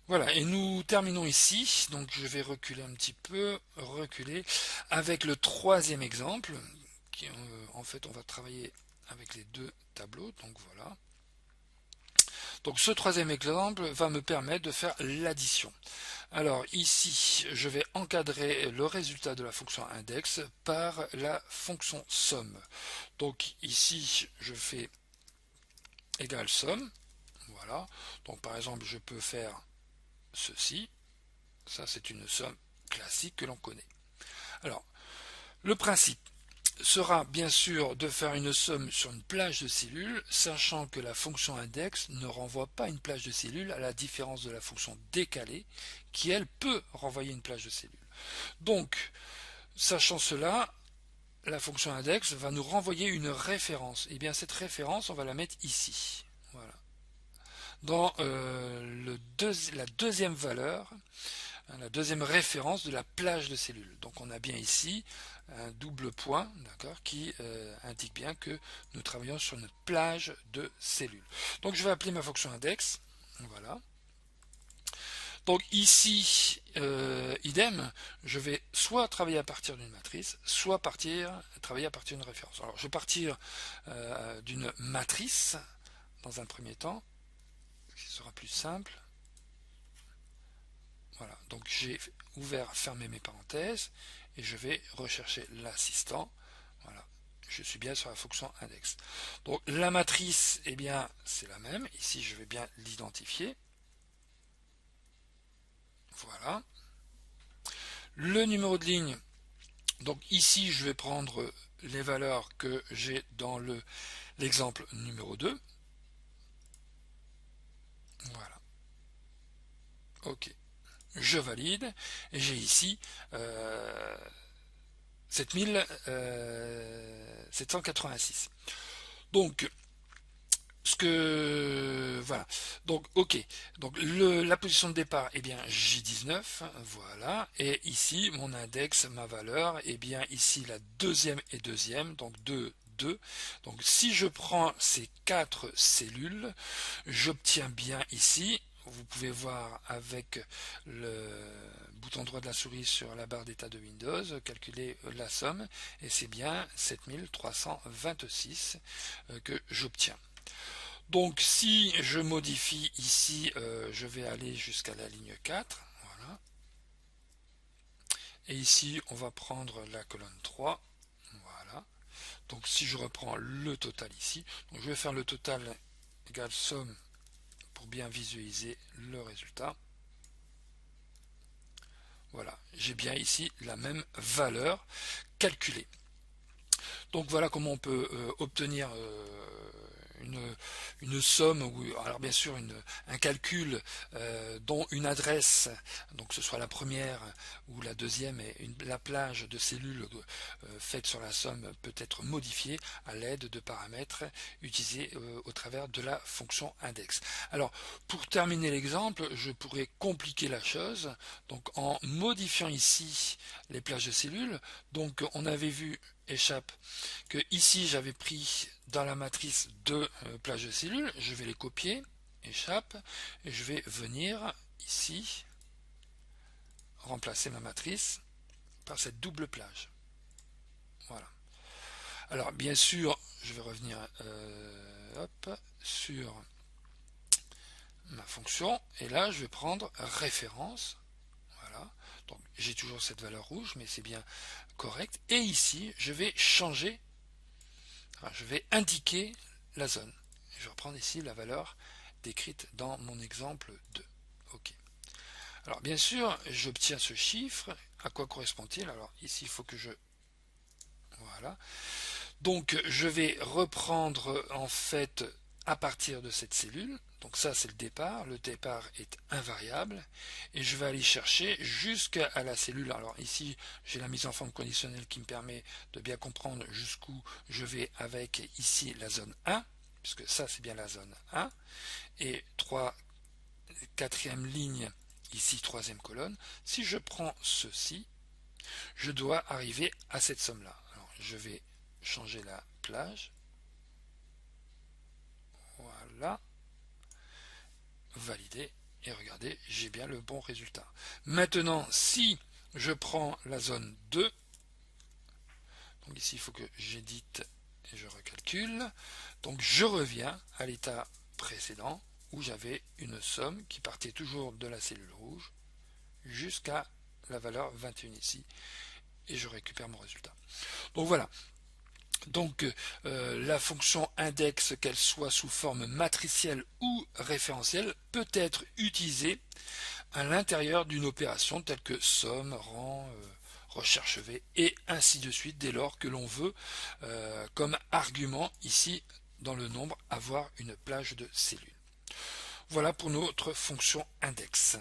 Voilà, et nous terminons ici. Donc je vais reculer un petit peu, reculer, avec le troisième exemple. En fait, on va travailler avec les deux tableaux. Donc voilà. Donc ce troisième exemple va me permettre de faire l'addition. Alors ici, je vais encadrer le résultat de la fonction index par la fonction somme. Donc ici, je fais égal somme. Voilà. Donc par exemple, je peux faire ceci. Ça, c'est une somme classique que l'on connaît. Alors, le principe sera bien sûr de faire une somme sur une plage de cellules, sachant que la fonction index ne renvoie pas une plage de cellules, à la différence de la fonction décalée, qui elle peut renvoyer une plage de cellules. Donc, sachant cela, la fonction index va nous renvoyer une référence. Et bien cette référence, on va la mettre ici. Voilà. Dans la deuxième valeur, la deuxième référence de la plage de cellules. Donc on a bien ici un double point, d'accord, qui indique bien que nous travaillons sur une plage de cellules. Donc je vais appeler ma fonction index. Voilà. Donc ici, idem, je vais soit travailler à partir d'une matrice, soit travailler à partir d'une référence. Alors je vais partir d'une matrice dans un premier temps, ce qui sera plus simple. Voilà, donc j'ai ouvert, fermé mes parenthèses, et je vais rechercher l'assistant. Voilà, je suis bien sur la fonction index. Donc la matrice, eh bien, c'est la même. Ici, je vais bien l'identifier. Voilà. Le numéro de ligne, donc ici, je vais prendre les valeurs que j'ai dans l'exemple numéro 2. Voilà. OK. Je valide. Et j'ai ici 7786. Donc, voilà, donc ok, donc la position de départ, eh bien J19, voilà, et ici mon index, ma valeur, eh bien ici la deuxième et deuxième, donc 2 2. Donc si je prends ces quatre cellules, j'obtiens bien ici, vous pouvez voir avec le bouton droit de la souris sur la barre d'état de Windows, calculer la somme, et c'est bien 7326 que j'obtiens. Donc si je modifie ici, je vais aller jusqu'à la ligne 4. Voilà. Et ici, on va prendre la colonne 3. Voilà. Donc si je reprends le total ici, donc je vais faire le total égale somme pour bien visualiser le résultat. Voilà, j'ai bien ici la même valeur calculée. Donc voilà comment on peut obtenir une somme, ou alors bien sûr un calcul dont une adresse, donc que ce soit la première ou la deuxième, et la plage de cellules faite sur la somme peut être modifiée à l'aide de paramètres utilisés au travers de la fonction index. Alors pour terminer l'exemple, je pourrais compliquer la chose, donc en modifiant ici les plages de cellules. Donc on avait vu, échappe, que ici j'avais pris dans la matrice deux plages de cellules, je vais les copier, échappe, et je vais venir ici remplacer ma matrice par cette double plage. Voilà. Alors bien sûr, je vais revenir sur ma fonction, et là je vais prendre référence. Voilà. Donc j'ai toujours cette valeur rouge, mais c'est bien correct. Et ici, je vais changer, enfin, je vais indiquer la zone. Je vais reprendre ici la valeur décrite dans mon exemple 2. OK. Alors bien sûr, j'obtiens ce chiffre. À quoi correspond-il? Alors ici, il faut que je... Voilà. Donc je vais reprendre en fait à partir de cette cellule. Donc ça c'est le départ. Le départ est invariable. Et je vais aller chercher jusqu'à la cellule. Alors ici j'ai la mise en forme conditionnelle qui me permet de bien comprendre jusqu'où je vais avec ici la zone 1. Puisque ça c'est bien la zone 1. Et 4e ligne, ici 3e colonne. Si je prends ceci, je dois arriver à cette somme-là. Alors je vais changer la plage. Voilà. Valider. Et regardez, j'ai bien le bon résultat. Maintenant, si je prends la zone 2, donc ici il faut que j'édite et je recalcule, donc je reviens à l'état précédent où j'avais une somme qui partait toujours de la cellule rouge jusqu'à la valeur 21 ici, et je récupère mon résultat. Donc voilà. Donc la fonction index, qu'elle soit sous forme matricielle ou référentielle, peut être utilisée à l'intérieur d'une opération telle que somme, rang, recherche V, et ainsi de suite, dès lors que l'on veut, comme argument ici dans le nombre, avoir une plage de cellules. Voilà pour notre fonction index.